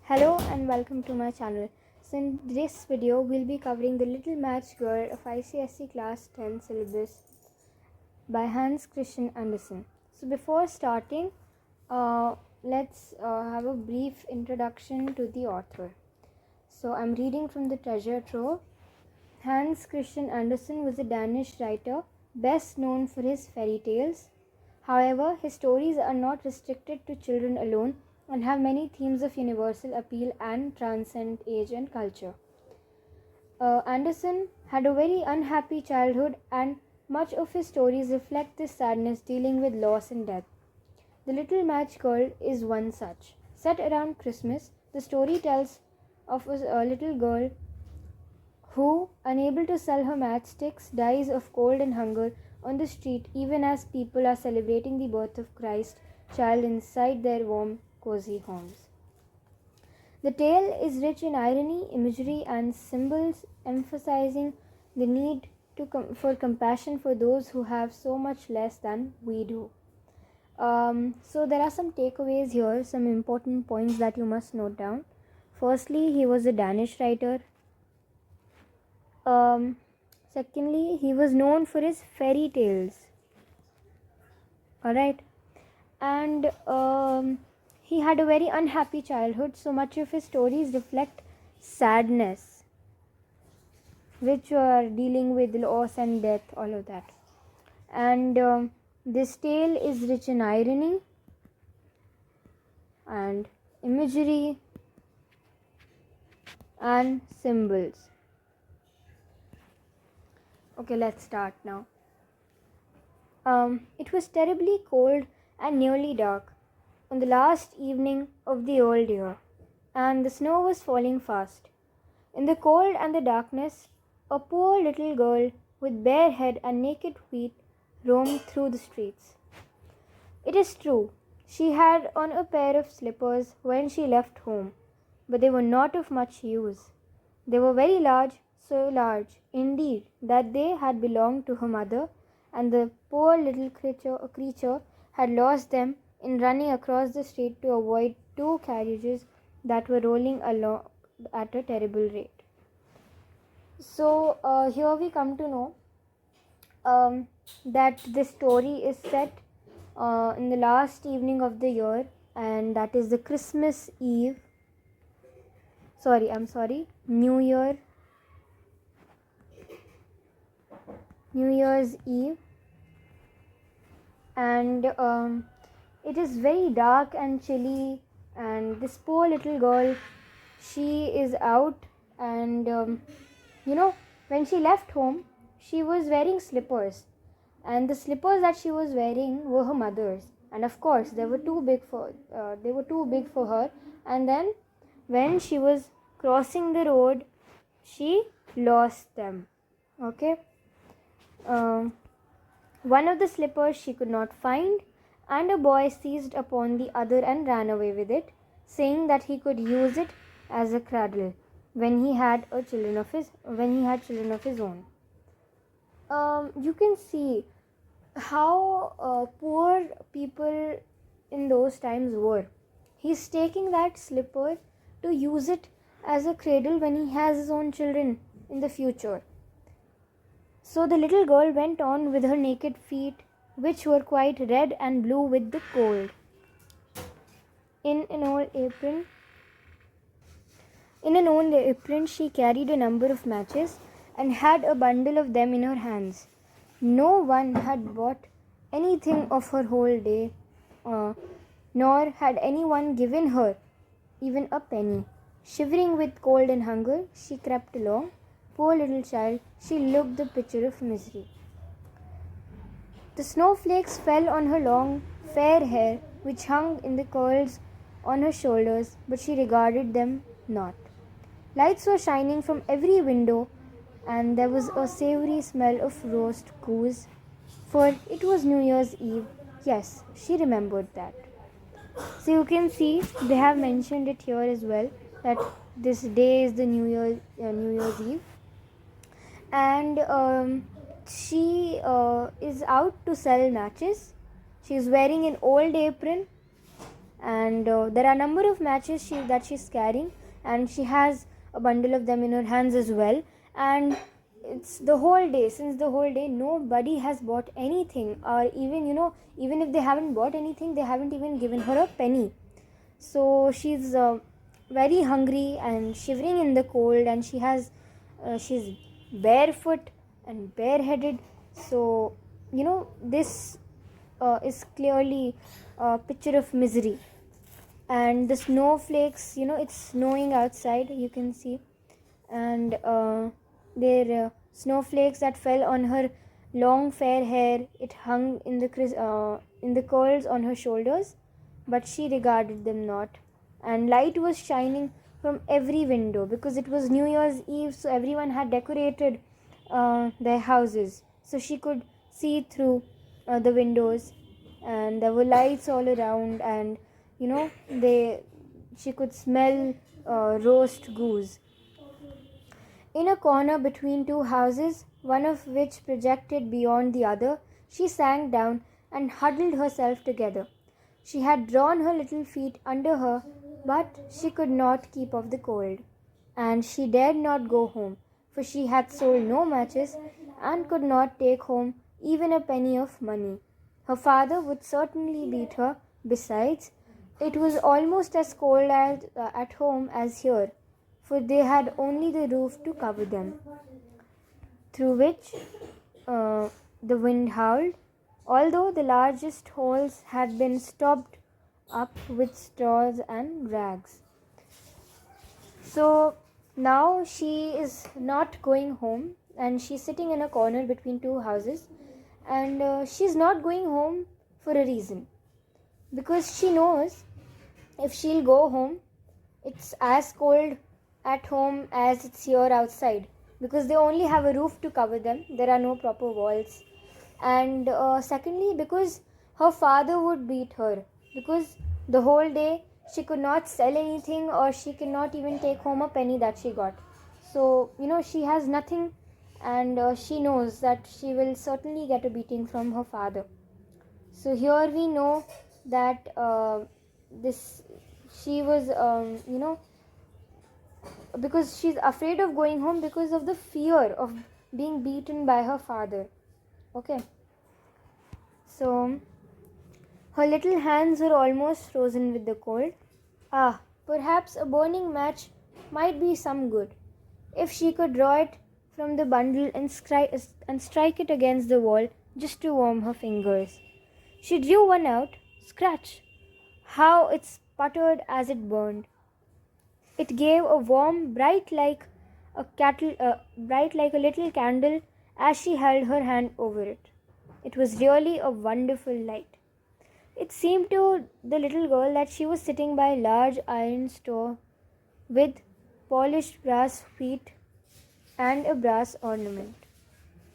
Hello and welcome to my channel. So in this video we'll be covering The Little Match Girl of ICSE Class 10 syllabus by Hans Christian Andersen. So before starting, let's have a brief introduction to the author. So I'm reading from the Treasure Trove. Hans Christian Andersen was a Danish writer best known for his fairy tales. However, his stories are not restricted to children alone and have many themes of universal appeal and transcend age and culture. Andersen had a very unhappy childhood, and much of his stories reflect this sadness dealing with loss and death. The Little Match Girl is one such. Set around Christmas, the story tells of a little girl who, unable to sell her matchsticks, dies of cold and hunger on the street even as people are celebrating the birth of Christ child inside their warm, cozy homes. The tale is rich in irony, imagery, and symbols, emphasizing the need for compassion for those who have so much less than we do. So there are some takeaways here, some important points that you must note down. Firstly, he was a Danish writer. Secondly, he was known for his fairy tales. Alright. And he had a very unhappy childhood, so much of his stories reflect sadness, which are dealing with loss and death, all of that. And this tale is rich in irony and imagery and symbols. Okay, let's start now. It was terribly cold and nearly dark on the last evening of the old year, and the snow was falling fast. In the cold and the darkness, a poor little girl with bare head and naked feet roamed through the streets. It is true, she had on a pair of slippers when she left home, but they were not of much use. They were very large, so large, indeed, that they had belonged to her mother, and the poor little creature had lost them in running across the street to avoid two carriages that were rolling along at a terrible rate. So here we come to know that this story is set in the last evening of the year, and that is the Christmas Eve. New Year's Eve, and it is very dark and chilly, and this poor little girl, she is out, and when she left home, she was wearing slippers, and the slippers that she was wearing were her mother's, and of course they were too big for her. And then when she was crossing the road, she lost them. Okay. One of the slippers she could not find, and a boy seized upon the other and ran away with it, saying that he could use it as a cradle when he had children of his own. You can see how poor people in those times were. He's taking that slipper to use it as a cradle when he has his own children in the future. So the little girl went on with her naked feet, which were quite red and blue with the cold. In an old apron, she carried a number of matches and had a bundle of them in her hands. No one had bought anything of her whole day, nor had anyone given her even a penny. Shivering with cold and hunger, she crept along. Poor little child, she looked the picture of misery. The snowflakes fell on her long, fair hair, which hung in the curls on her shoulders, but she regarded them not. Lights were shining from every window, and there was a savory smell of roast goose, for it was New Year's Eve. Yes, she remembered that. So you can see they have mentioned it here as well, that this day is the New Year's Eve. And she is out to sell matches. She is wearing an old apron, and there are a number of matches that she's carrying, and she has a bundle of them in her hands as well. And it's the whole day, since the whole day nobody has bought anything, or even even if they haven't bought anything, they haven't even given her a penny. So she's very hungry and shivering in the cold, and she's barefoot and bareheaded. So this is clearly a picture of misery. And the snowflakes, it's snowing outside, you can see, and there snowflakes that fell on her long fair hair. It hung in the curls on her shoulders, but she regarded them not. And light was shining from every window, because it was New Year's Eve, so everyone had decorated their houses, so she could see through the windows, and there were lights all around, and she could smell roast goose. In a corner between two houses, one of which projected beyond the other, she sank down and huddled herself together. She had drawn her little feet under her, but she could not keep off the cold, and she dared not go home, for she had sold no matches and could not take home even a penny of money. Her father would certainly beat her. Besides, it was almost as cold at home as here, for they had only the roof to cover them, through which the wind howled, although the largest holes had been stopped up with straws and rags. So now she is not going home, and she's sitting in a corner between two houses, and she's not going home for a reason, because she knows if she'll go home, it's as cold at home as it's here outside, because they only have a roof to cover them. There are no proper walls. And secondly, because her father would beat her, because the whole day she could not sell anything, or she cannot even take home a penny that she got. So she has nothing, and she knows that she will certainly get a beating from her father. So here we know that she was because she's afraid of going home because of the fear of being beaten by her father. Okay, so her little hands were almost frozen with the cold. Perhaps a burning match might be some good, if she could draw it from the bundle and strike it against the wall just to warm her fingers. She drew one out. Scratch! How it sputtered as it burned. It gave a warm, bright like a little candle as she held her hand over it. It was really a wonderful light. It seemed to the little girl that she was sitting by a large iron stove with polished brass feet and a brass ornament.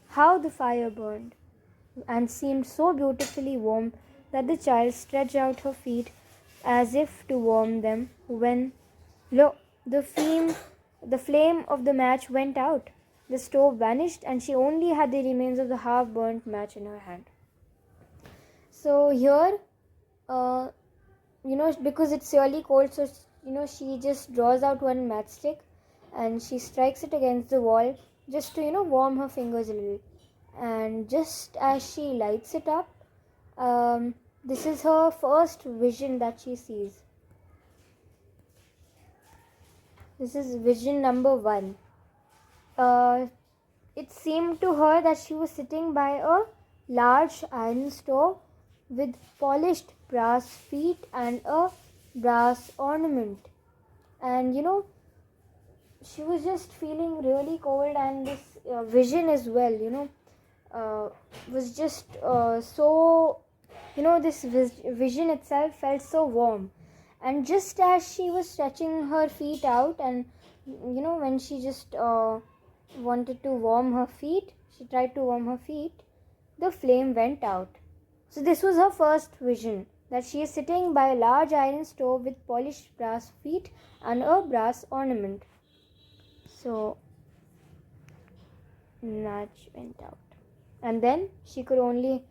How the fire burned, and seemed so beautifully warm that the child stretched out her feet as if to warm them, when lo, the flame of the match went out. The stove vanished, and she only had the remains of the half-burnt match in her hand. So here, because it's really cold, so she just draws out one matchstick and she strikes it against the wall just to warm her fingers a little. And just as she lights it up, this is her first vision that she sees. This is vision number 1. It seemed to her that she was sitting by a large iron stove with polished brass feet and a brass ornament. And she was just feeling really cold, and this vision as well, was just so, this vision itself felt so warm. And just as she was stretching her feet out, and when she just wanted to warm her feet, she tried to warm her feet, the flame went out. So this was her first vision, that she is sitting by a large iron stove with polished brass feet and a brass ornament. So match went out, and then she only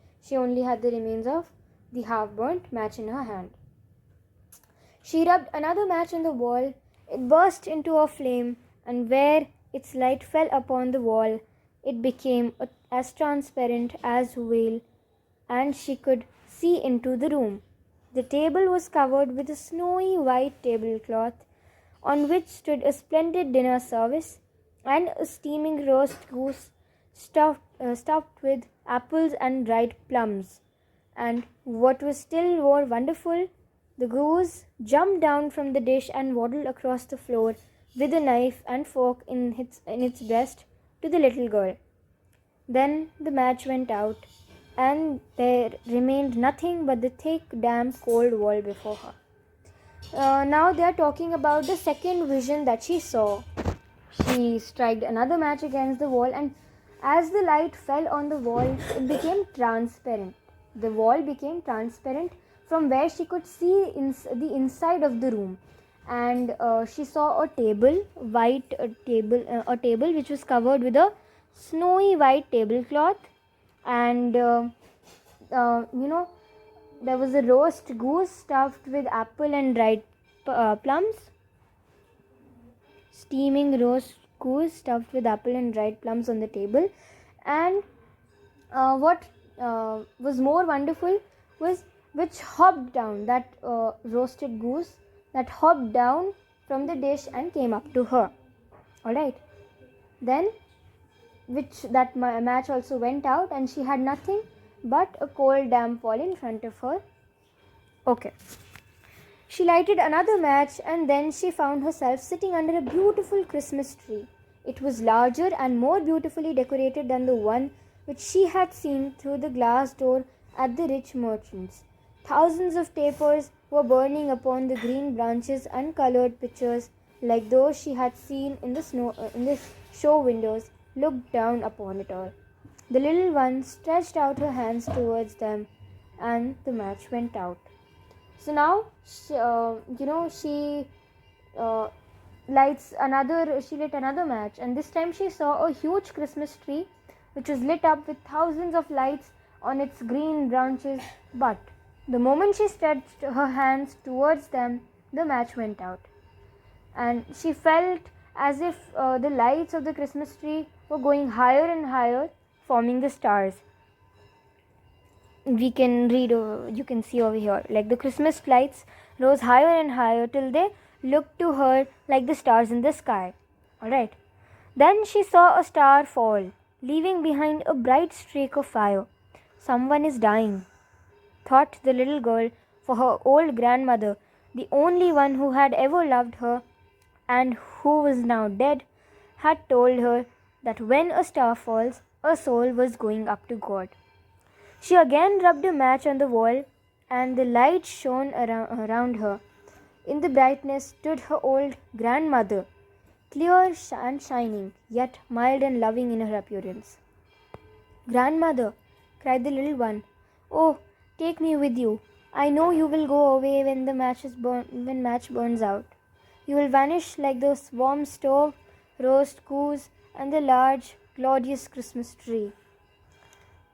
had the remains of the half burnt match in her hand. She rubbed another match on the wall. It burst into a flame, and where its light fell upon the wall, it became as transparent as veil, and she could see into the room. The table was covered with a snowy white tablecloth, on which stood a splendid dinner service and a steaming roast goose stuffed with apples and dried plums. And what was still more wonderful, the goose jumped down from the dish and waddled across the floor with a knife and fork in its breast to the little girl. Then the match went out, and there remained nothing but the thick, damp, cold wall before her. Now they are talking about the second vision that she saw. She struck another match against the wall, and as the light fell on the wall, it became transparent. The wall became transparent from where she could see the inside of the room, and she saw a table, a table which was covered with a snowy white tablecloth, and there was a roast goose stuffed with apple and dried plums. Steaming roast goose stuffed with apple and dried plums on the table. And what was more wonderful was which hopped down, that roasted goose that hopped down from the dish and came up to her. Alright. Then that match also went out, and she had nothing but a cold damp wall in front of her. Okay. She lighted another match, and then she found herself sitting under a beautiful Christmas tree. It was larger and more beautifully decorated than the one which she had seen through the glass door at the rich merchant's. Thousands of tapers were burning upon the green branches, and colored pictures like those she had seen in the show windows looked down upon it all. The little one stretched out her hands towards them, and the match went out. So now, she lit another match, and this time she saw a huge Christmas tree which was lit up with thousands of lights on its green branches. But the moment she stretched her hands towards them, the match went out, and she felt as if the lights of the Christmas tree were going higher and higher, forming the stars. We can read, you can see over here, like the Christmas lights rose higher and higher till they looked to her like the stars in the sky. Alright. Then she saw a star fall, leaving behind a bright streak of fire. Someone is dying, thought the little girl, for her old grandmother, the only one who had ever loved her and who was now dead, had told her that when a star falls, a soul was going up to God. She again rubbed a match on the wall, and the light shone around her. In the brightness stood her old grandmother, clear and shining, yet mild and loving in her appearance. "Grandmother," cried the little one, "oh, take me with you. I know you will go away when match burns out. You will vanish like the warm stove, roast goose, and the large, glorious Christmas tree."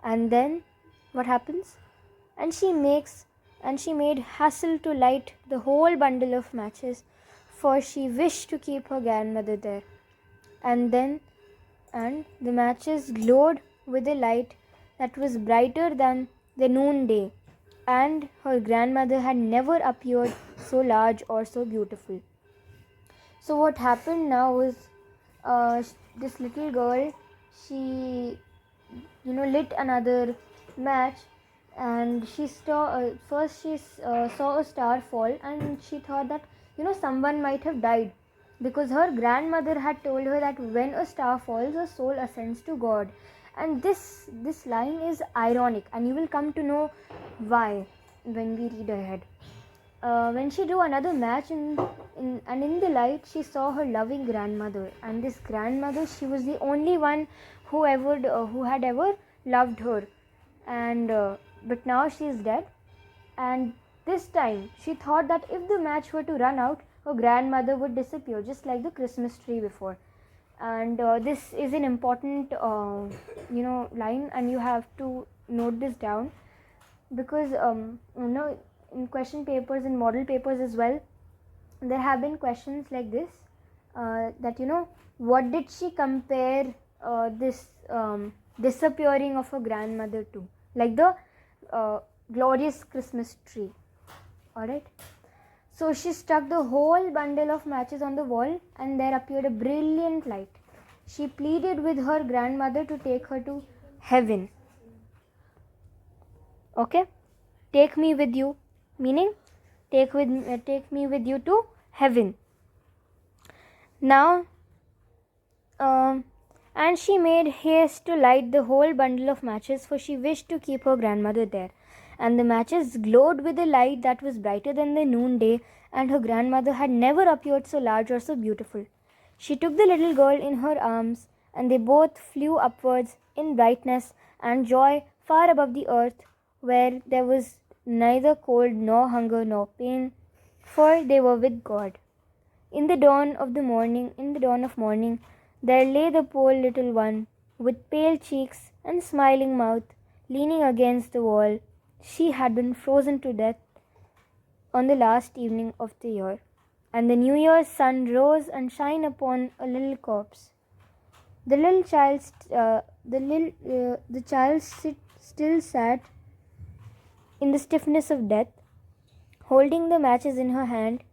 And then what happens? And she made haste to light the whole bundle of matches, for she wished to keep her grandmother there. And the matches glowed with a light that was brighter than the noonday, and her grandmother had never appeared so large or so beautiful. So what happened now was, this little girl, she lit another match, and she saw saw a star fall, and she thought that someone might have died, because her grandmother had told her that when a star falls, a soul ascends to God. And this line is ironic, and you will come to know why when we read ahead. When she drew another match in the light, she saw her loving grandmother, and this grandmother, she was the only one who had ever loved her, and but now she is dead. And this time she thought that if the match were to run out, her grandmother would disappear, just like the Christmas tree before. And this is an important line, and you have to note this down, because in question papers and model papers as well, there have been questions like this, that what did she compare this disappearing of her grandmother to, like the glorious Christmas tree. Alright, so she stuck the whole bundle of matches on the wall, and there appeared a brilliant light. She pleaded with her grandmother to take her to heaven. Okay, take me with you, meaning take me with you to heaven. Now, and she made haste to light the whole bundle of matches, for she wished to keep her grandmother there. And the matches glowed with a light that was brighter than the noonday, and her grandmother had never appeared so large or so beautiful. She took the little girl in her arms, and they both flew upwards in brightness and joy far above the earth, where there was neither cold nor hunger nor pain, for they were with God. In the dawn of morning, there lay the poor little one, with pale cheeks and smiling mouth, leaning against the wall. She had been frozen to death on the last evening of the year, and the New Year's sun rose and shone upon a little corpse. The little child, still sat in the stiffness of death, holding the matches in her hand,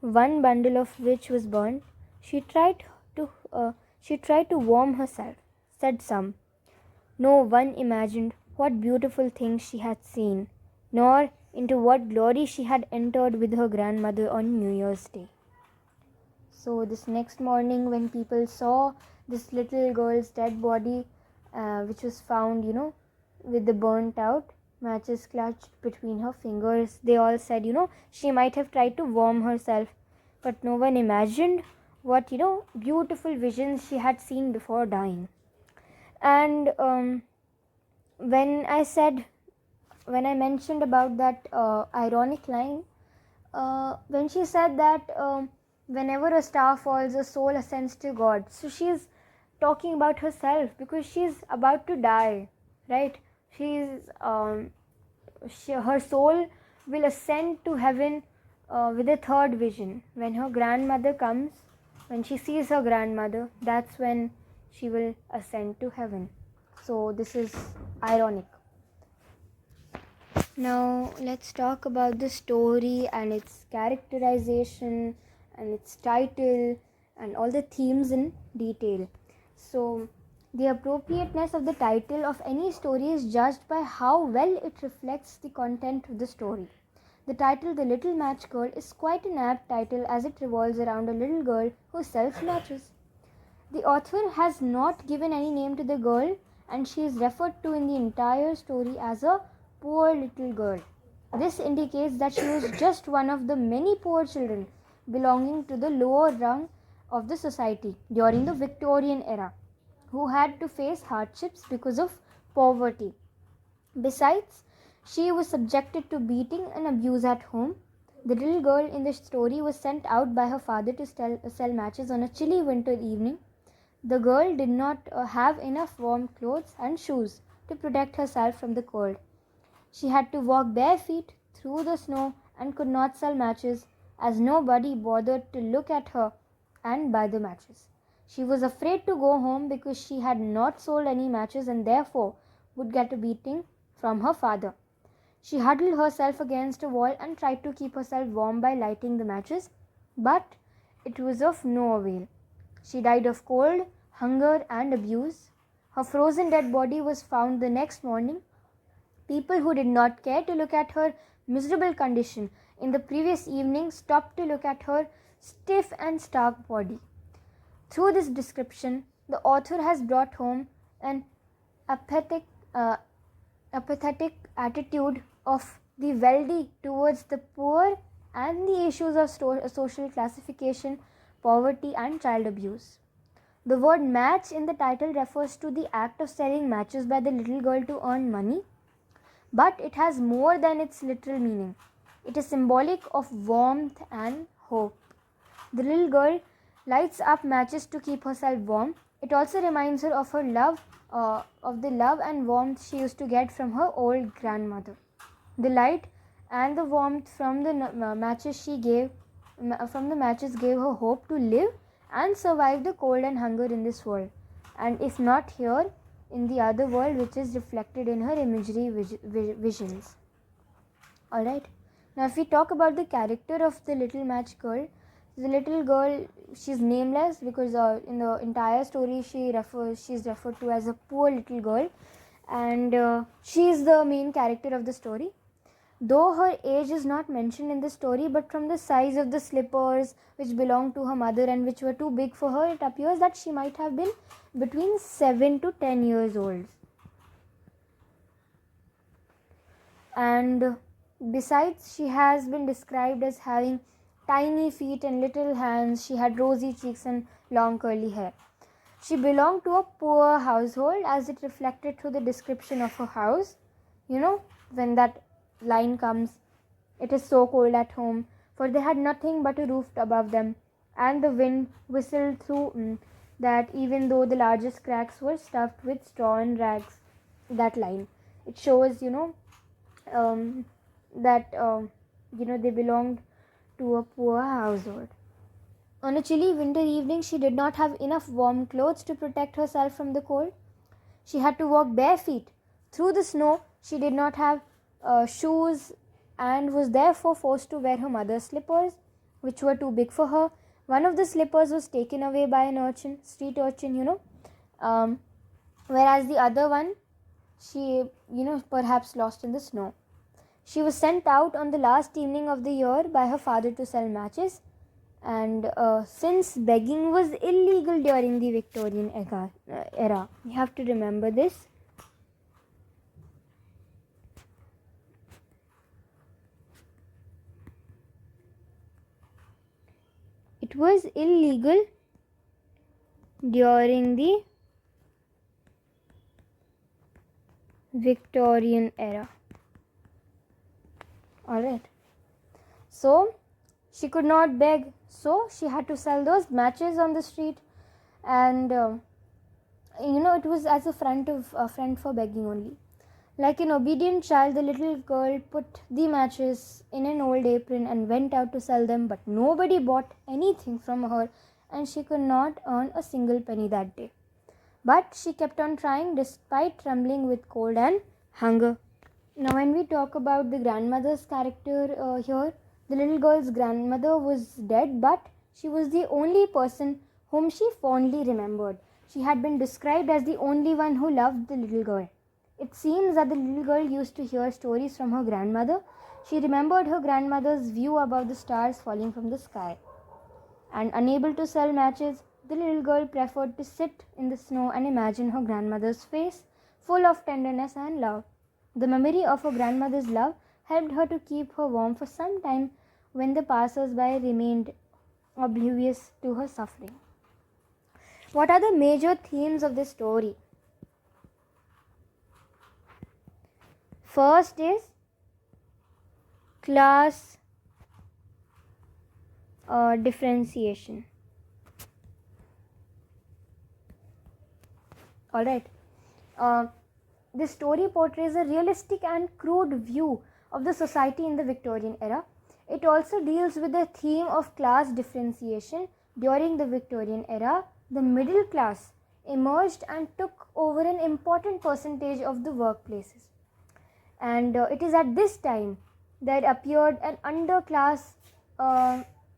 one bundle of which was burned. She tried to warm herself, said some. No one imagined what beautiful things she had seen, nor into what glory she had entered with her grandmother on New Year's Day. So this next morning, when people saw this little girl's dead body, which was found, with the burnt out matches clutched between her fingers, they all said, she might have tried to warm herself, but no one imagined what, beautiful visions she had seen before dying. And when I mentioned about that ironic line, when she said that whenever a star falls, a soul ascends to God. So she's talking about herself, because she's about to die, right? Her soul will ascend to heaven with a third vision. When her grandmother comes, when she sees her grandmother, that's when she will ascend to heaven. So this is ironic. Now let's talk about the story and its characterization and its title and all the themes in detail. So the appropriateness of the title of any story is judged by how well it reflects the content of the story. The title The Little Match Girl is quite an apt title, as it revolves around a little girl who sells matches. The author has not given any name to the girl, and she is referred to in the entire story as a poor little girl. This indicates that she was just one of the many poor children belonging to the lower rung of the society during the Victorian era, who had to face hardships because of poverty. Besides, she was subjected to beating and abuse at home. The little girl in the story was sent out by her father to sell matches on a chilly winter evening. The girl did not have enough warm clothes and shoes to protect herself from the cold. She had to walk bare feet through the snow and could not sell matches, as nobody bothered to look at her and buy the matches. She was afraid to go home because she had not sold any matches and therefore would get a beating from her father. She huddled herself against a wall and tried to keep herself warm by lighting the matches, but it was of no avail. She died of cold, hunger, and abuse. Her frozen dead body was found the next morning. People who did not care to look at her miserable condition in the previous evening stopped to look at her stiff and stark body. Through this description, the author has brought home an apathetic attitude of the wealthy towards the poor and the issues of social classification, poverty, and child abuse. The word match in the title refers to the act of selling matches by the little girl to earn money, but it has more than its literal meaning. It is symbolic of warmth and hope. The little girl lights up matches to keep herself warm. It also reminds her of her love, of the love and warmth she used to get from her old grandmother. The light and the warmth from the matches she gave from the matches gave her hope to live and survive the cold and hunger in this world, and if not here, in the other world, which is reflected in her imagery visions. Alright, now if we talk about the character of the little match girl, the little girl, she's nameless because in the entire story she's referred to as a poor little girl, and she is the main character of the story. Though her age is not mentioned in the story, but from the size of the slippers which belonged to her mother and which were too big for her, it appears that she might have been between 7 to 10 years old. And besides, she has been described as having tiny feet and little hands. She had rosy cheeks and long curly hair. She belonged to a poor household, as it reflected through the description of her house. You know, when that line comes, "It is so cold at home, for they had nothing but a roof above them, and the wind whistled through that, even though the largest cracks were stuffed with straw and rags." That line, it shows, that they belonged to a poor household. On a chilly winter evening, she did not have enough warm clothes to protect herself from the cold. She had to walk bare feet through the snow. She did not have shoes and was therefore forced to wear her mother's slippers, which were too big for her. One of the slippers was taken away by an street urchin, whereas the other one, she, perhaps lost in the snow. She was sent out on the last evening of the year by her father to sell matches, and since begging was illegal during the Victorian era, you have to remember this. It was illegal during the Victorian era. Alright. So she could not beg, so she had to sell those matches on the street, and it was as a front for begging only. Like an obedient child, the little girl put the matches in an old apron and went out to sell them, but nobody bought anything from her, and she could not earn a single penny that day. But she kept on trying despite trembling with cold and hunger. Now, when we talk about the grandmother's character here, the little girl's grandmother was dead, but she was the only person whom she fondly remembered. She had been described as the only one who loved the little girl. It seems that the little girl used to hear stories from her grandmother. She remembered her grandmother's view above the stars falling from the sky. And unable to sell matches, the little girl preferred to sit in the snow and imagine her grandmother's face, full of tenderness and love. The memory of her grandmother's love helped her to keep her warm for some time when the passers-by remained oblivious to her suffering. What are the major themes of this story? First is class differentiation. Alright. This story portrays a realistic and crude view of the society in the Victorian era. It also deals with the theme of class differentiation. During the Victorian era, the middle class emerged and took over an important percentage of the workplaces. And it is at this time that appeared an underclass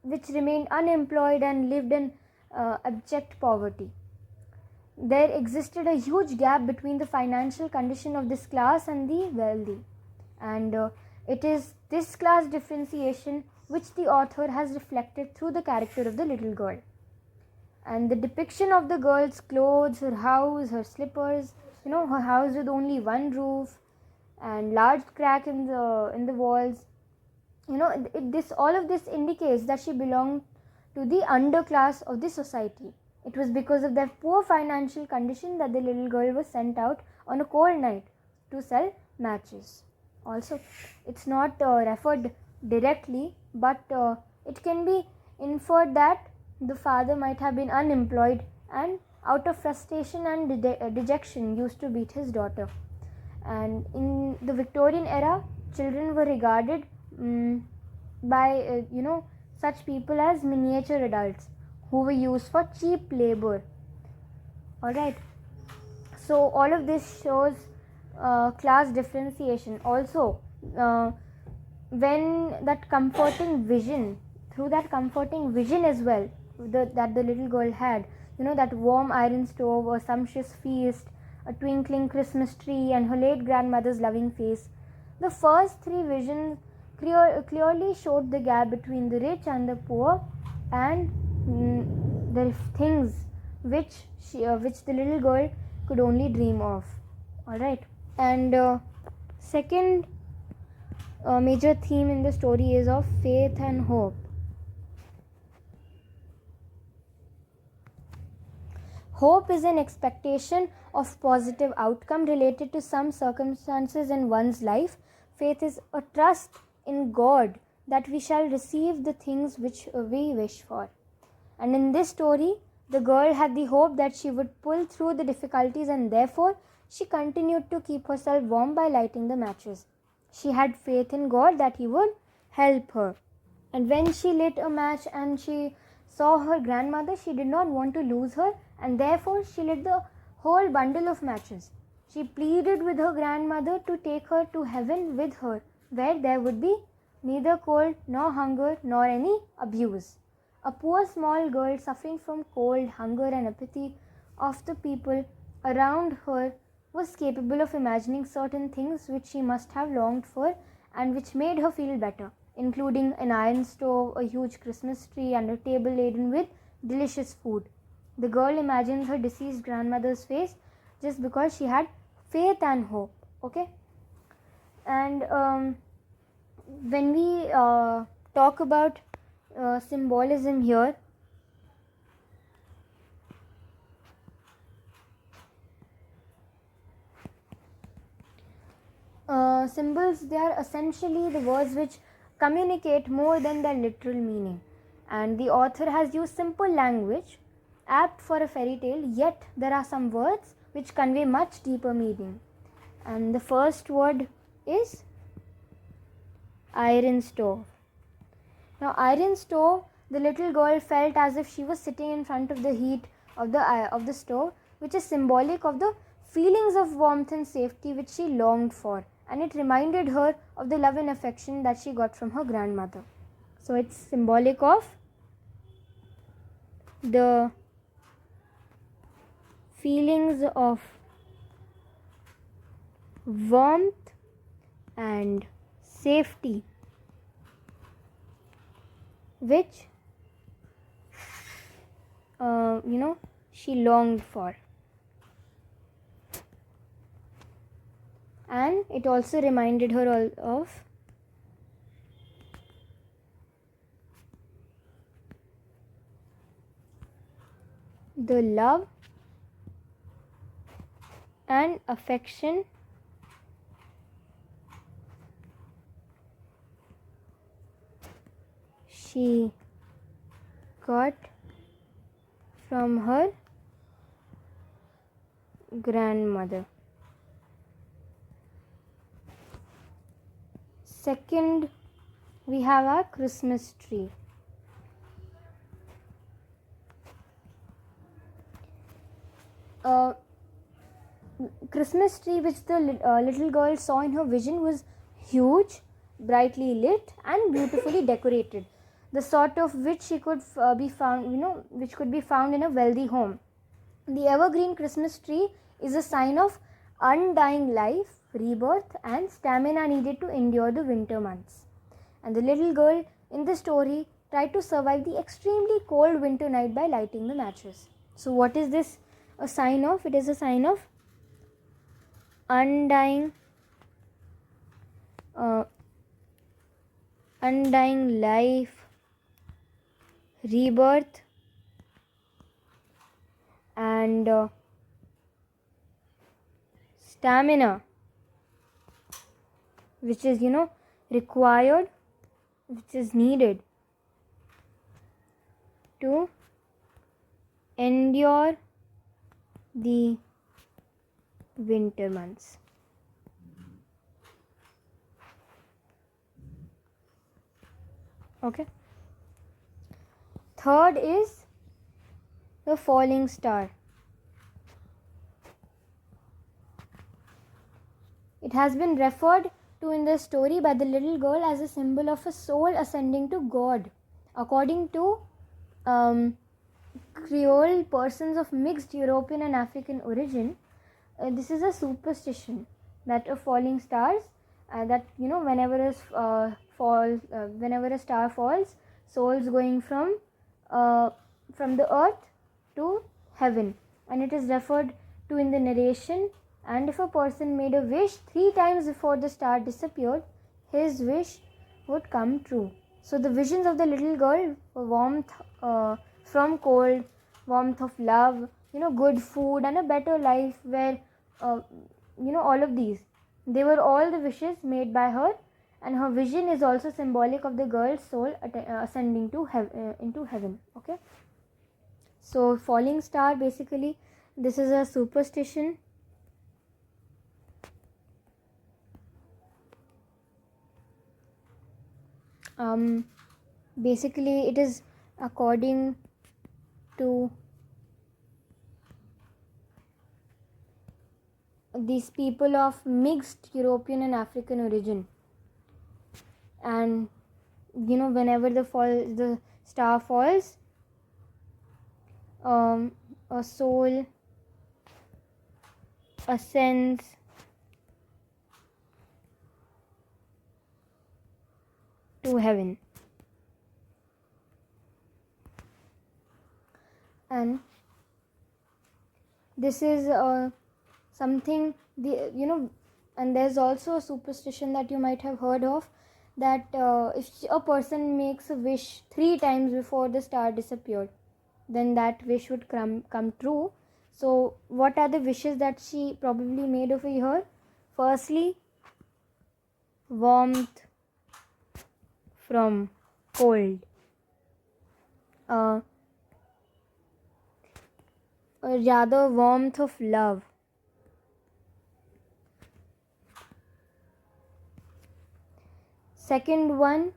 which remained unemployed and lived in abject poverty. There existed a huge gap between the financial condition of this class and the wealthy. And it is this class differentiation which the author has reflected through the character of the little girl. And the depiction of the girl's clothes, her house, her slippers, her house with only one roof and large crack in the walls. All of this indicates that she belonged to the underclass of the society. It was because of their poor financial condition that the little girl was sent out on a cold night to sell matches. Also, it's not referred directly, but it can be inferred that the father might have been unemployed and out of frustration and dejection used to beat his daughter. And in the Victorian era, children were regarded by such people as miniature adults who were used for cheap labor. Alright, so all of this shows class differentiation. Also, when that comforting vision, through that comforting vision as well, that the little girl had, that warm iron stove, a sumptuous feast, a twinkling Christmas tree, and her late grandmother's loving face, the first three visions clearly showed the gap between the rich and the poor, and the things which the little girl could only dream of. All right, and second major theme in the story is of faith and hope. Hope is an expectation of positive outcome related to some circumstances in one's life. Faith is a trust in God that we shall receive the things which we wish for. And in this story, the girl had the hope that she would pull through the difficulties, and therefore she continued to keep herself warm by lighting the matches. She had faith in God that He would help her. And when she lit a match and she saw her grandmother, she did not want to lose her, and therefore she lit the whole bundle of matches. She pleaded with her grandmother to take her to heaven with her, where there would be neither cold nor hunger nor any abuse. A poor small girl suffering from cold, hunger, and apathy of the people around her was capable of imagining certain things which she must have longed for and which made her feel better, including an iron stove, a huge Christmas tree, and a table laden with delicious food. The girl imagines her deceased grandmother's face just because she had faith and hope. Okay? And when we talk about symbolism here, symbols, they are essentially the words which communicate more than their literal meaning, and the author has used simple language apt for a fairy tale, yet there are some words which convey much deeper meaning. And the first word is iron stove. Now, iron stove, the little girl felt as if she was sitting in front of the heat of the stove, which is symbolic of the feelings of warmth and safety which she longed for, and it reminded her of the love and affection that she got from her grandmother. So it's symbolic of the feelings of warmth and safety which she longed for. And it also reminded her of the love and affection she got from her grandmother. Second, we have our Christmas tree. Christmas tree which the little girl saw in her vision was huge, brightly lit, and beautifully decorated, the sort of which she could be found, which could be found in a wealthy home. The evergreen Christmas tree is a sign of undying life, rebirth, and stamina needed to endure the winter months. And the little girl in the story tried to survive the extremely cold winter night by lighting the matches. So what is this a sign of? It is a sign of undying life, rebirth, and stamina, which is required, which is needed to endure the winter months. Okay, third is the falling star. It has been referred to in the story by the little girl as a symbol of a soul ascending to God. According to Creole persons of mixed European and African origin, this is a superstition that a falling stars, that whenever a star falls, souls going from the earth to heaven, and it is referred to in the narration. And if a person made a wish 3 times before the star disappeared, his wish would come true. So the visions of the little girl were warmth from cold, warmth of love, good food and a better life, where all of these, they were all the wishes made by her. And her vision is also symbolic of the girl's soul ascending to into heaven. Okay, so falling star, basically this is a superstition. Basically it is according to these people of mixed European and African origin. And whenever the star falls, a soul ascends to heaven. And this is something, and there's also a superstition that you might have heard of, that if a person makes a wish 3 times before the star disappeared, then that wish would come true. So what are the wishes that she probably made over here? Firstly, warmth from cold, or rather warmth of love. Second one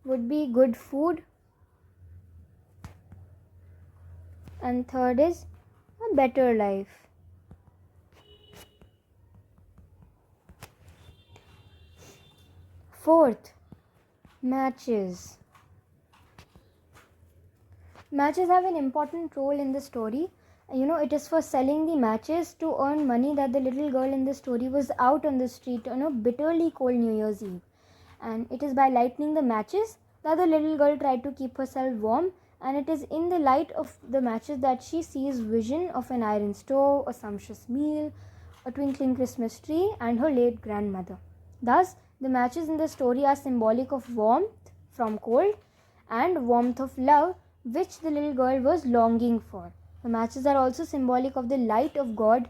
would be good food, and third is a better life. Fourth, matches. Matches have an important role in the story. It is for selling the matches to earn money that the little girl in the story was out on the street on a bitterly cold New Year's Eve. And it is by lighting the matches that the little girl tried to keep herself warm, and it is in the light of the matches that she sees vision of an iron stove, a sumptuous meal, a twinkling Christmas tree, and her late grandmother. Thus, the matches in the story are symbolic of warmth from cold and warmth of love, which the little girl was longing for. The matches are also symbolic of the light of God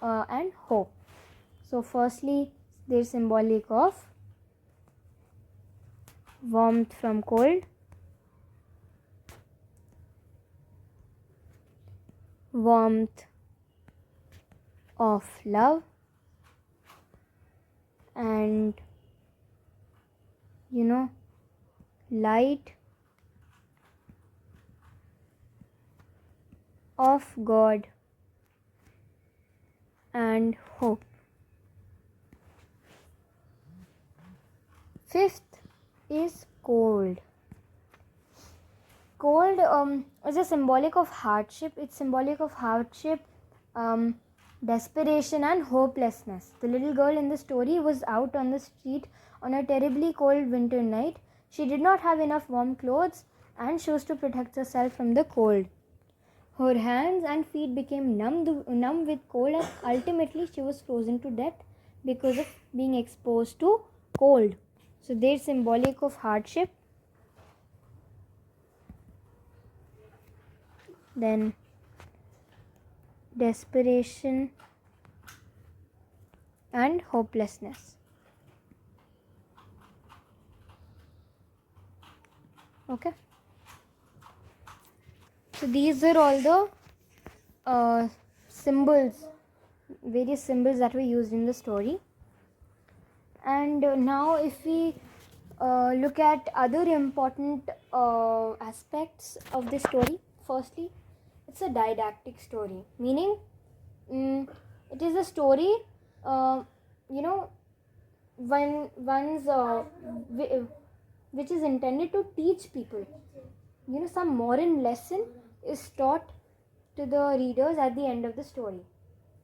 and hope. So firstly, they're symbolic of warmth from cold, warmth of love, and light of God and hope. Fifth is cold. Cold is a symbolic of hardship. It's symbolic of hardship, desperation and hopelessness. The little girl in the story was out on the street on a terribly cold winter night. She did not have enough warm clothes and chose to protect herself from the cold. Her hands and feet became numb with cold, and ultimately she was frozen to death because of being exposed to cold. So they're symbolic of hardship. Then desperation and hopelessness. Okay. So these are all the symbols, various symbols that were used in the story. And now if we look at other important aspects of the story. Firstly, it's a didactic story, meaning it is a story, you know, when one's which is intended to teach people. You know, some moral lesson is taught to the readers at the end of the story.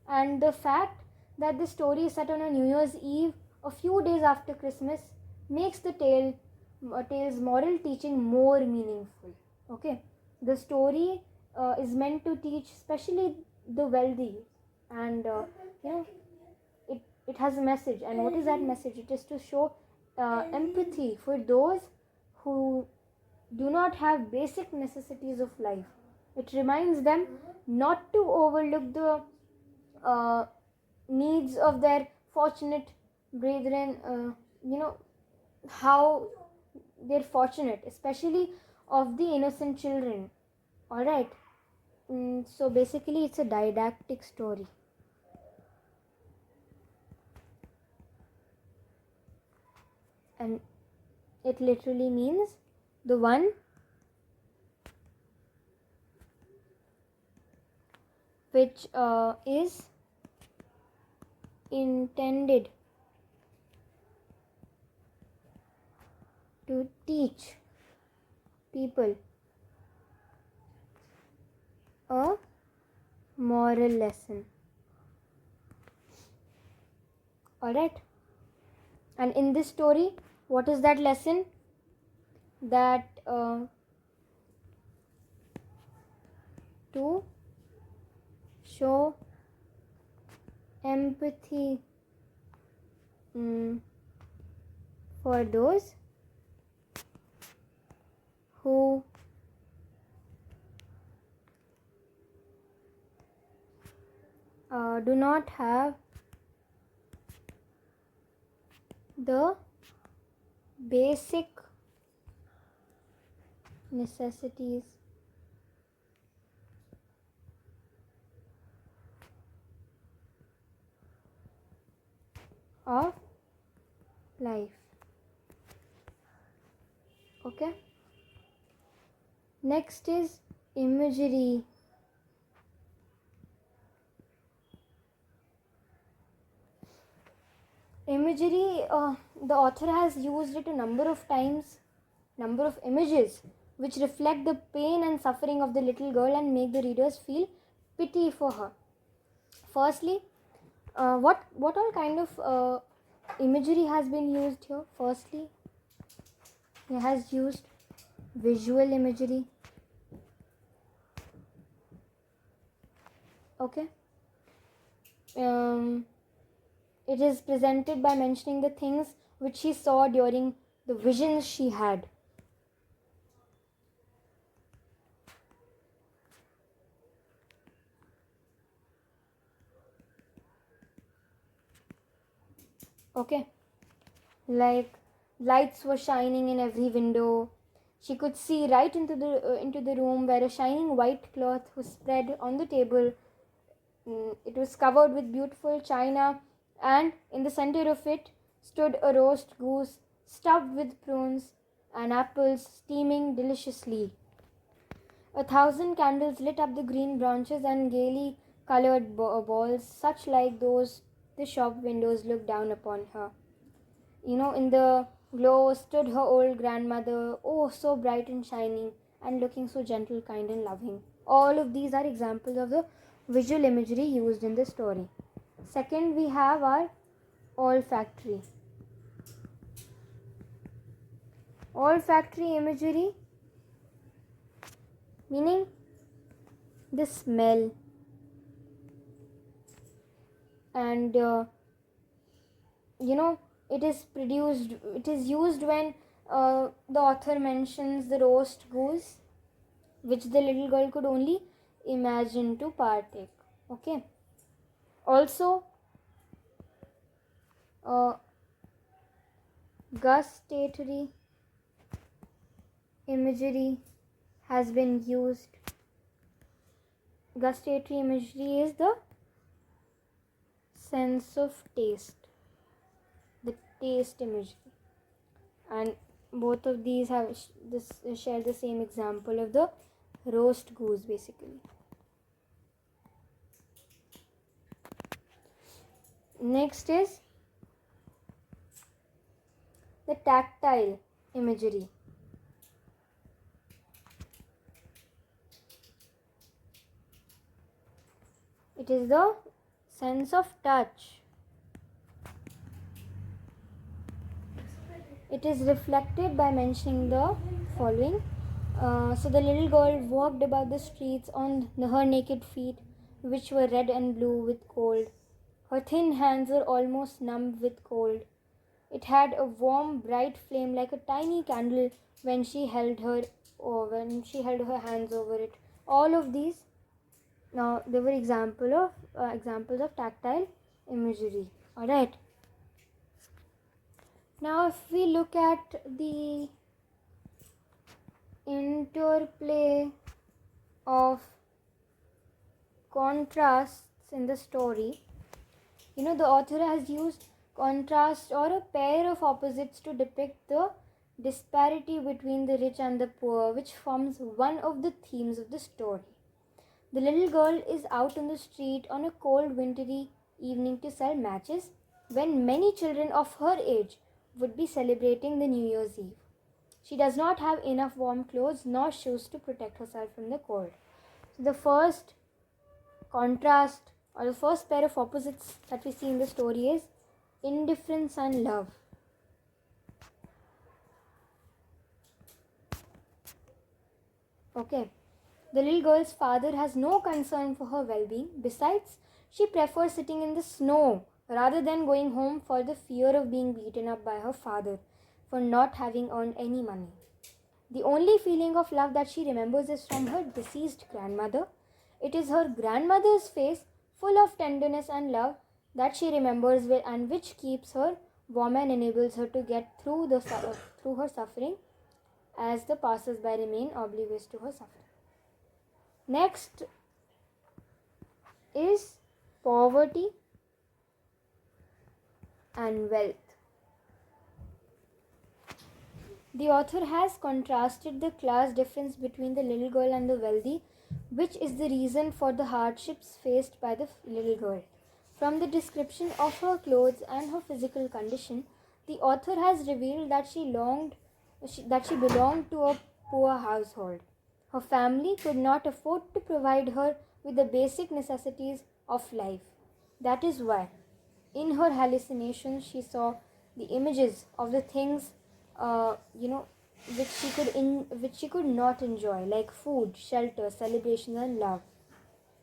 And the fact that the story is set on a New Year's Eve, a few days after Christmas, makes the tale's moral teaching more meaningful. Okay, the story is meant to teach, especially the wealthy, and you know, it has a message. And what is that message? It is to show empathy for those who do not have basic necessities of life. It reminds them not to overlook the needs of their fortunate brethren, how they're fortunate, especially of the innocent children. All right. So basically, it's a didactic story. And it literally means the one which is intended to teach people a moral lesson. Alright? And in this story, what is that lesson? That to show empathy for those who do not have the basic necessities of life. Okay. Next is imagery. Imagery, the author has used it a number of times, number of images which reflect the pain and suffering of the little girl and make the readers feel pity for her. Firstly, what all kind of imagery has been used here? Firstly, he has used visual imagery. Okay. It is presented by mentioning the things which she saw during the visions she had. Okay, like lights were shining in every window. She could see right into the room where a shining white cloth was spread on the table. It was covered with beautiful china, and in the center of it stood a roast goose stuffed with prunes and apples steaming deliciously. 1,000 candles lit up the green branches and gaily colored balls, such like those the shop windows looked down upon her. In the glow stood her old grandmother, oh, so bright and shining, and looking so gentle, kind, and loving. All of these are examples of the visual imagery used in the story. Second, we have our olfactory. Olfactory imagery, meaning the smell. And it is used when the author mentions the roast goose, which the little girl could only imagine to partake. Okay. Also, gustatory imagery has been used. Gustatory imagery is the sense of taste, the taste imagery. and both of these have share the same example of the roast goose basically. Next is the tactile imagery. It is the sense of touch. It is reflected by mentioning the following. So the little girl walked about the streets on her naked feet, which were red and blue with cold. Her thin hands were almost numb with cold. It had a warm, bright flame like a tiny candle when she held her hands over it. All of these, now they were examples of tactile imagery. All right. Now, if we look at the interplay of contrasts in the story, the author has used contrast or a pair of opposites to depict the disparity between the rich and the poor, which forms one of the themes of the story. The little girl is out on the street on a cold wintry evening to sell matches when many children of her age would be celebrating the New Year's Eve. She does not have enough warm clothes nor shoes to protect herself from the cold. So the first contrast or the first pair of opposites that we see in the story is indifference and love. Okay. The little girl's father has no concern for her well-being. Besides, she prefers sitting in the snow rather than going home for the fear of being beaten up by her father for not having earned any money. The only feeling of love that she remembers is from her deceased grandmother. It is her grandmother's face, full of tenderness and love, that she remembers and which keeps her warm and enables her to get through her suffering as the passers-by remain oblivious to her suffering. Next is poverty and wealth. The author has contrasted the class difference between the little girl and the wealthy, which is the reason for the hardships faced by the little girl. From the description of her clothes and her physical condition, the author has revealed that she belonged to a poor household. Her family could not afford to provide her with the basic necessities of life. That is why, in her hallucinations, she saw the images of the things, which she could not enjoy, like food, shelter, celebrations, and love.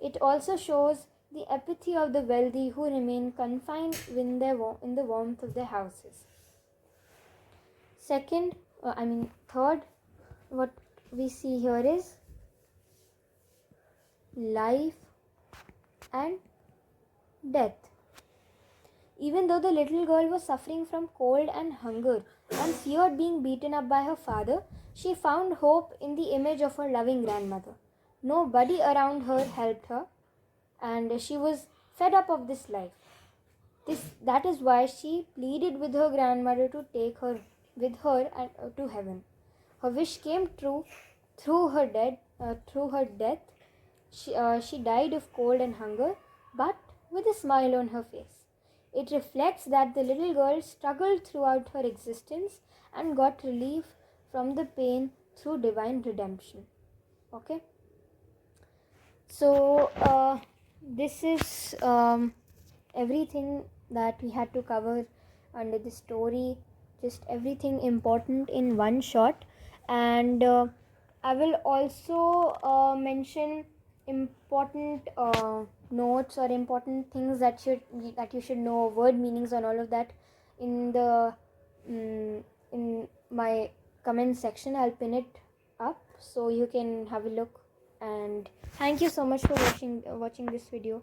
It also shows the apathy of the wealthy who remain confined in the warmth of their houses. Third, what we see here is life and death. Even though the little girl was suffering from cold and hunger and feared being beaten up by her father, she found hope in the image of her loving grandmother. Nobody around her helped her, and she was fed up of this life. That is why she pleaded with her grandmother to take her with her to heaven. Her wish came true through her death. She died of cold and hunger, but with a smile on her face. It reflects that the little girl struggled throughout her existence and got relief from the pain through divine redemption. Okay. So this is everything that we had to cover under the story. Just everything important in one shot, and I will also mention important notes or important things that you should know, word meanings and all of that in the in my comment section. I'll pin it up so you can have a look, and thank you so much for watching this video.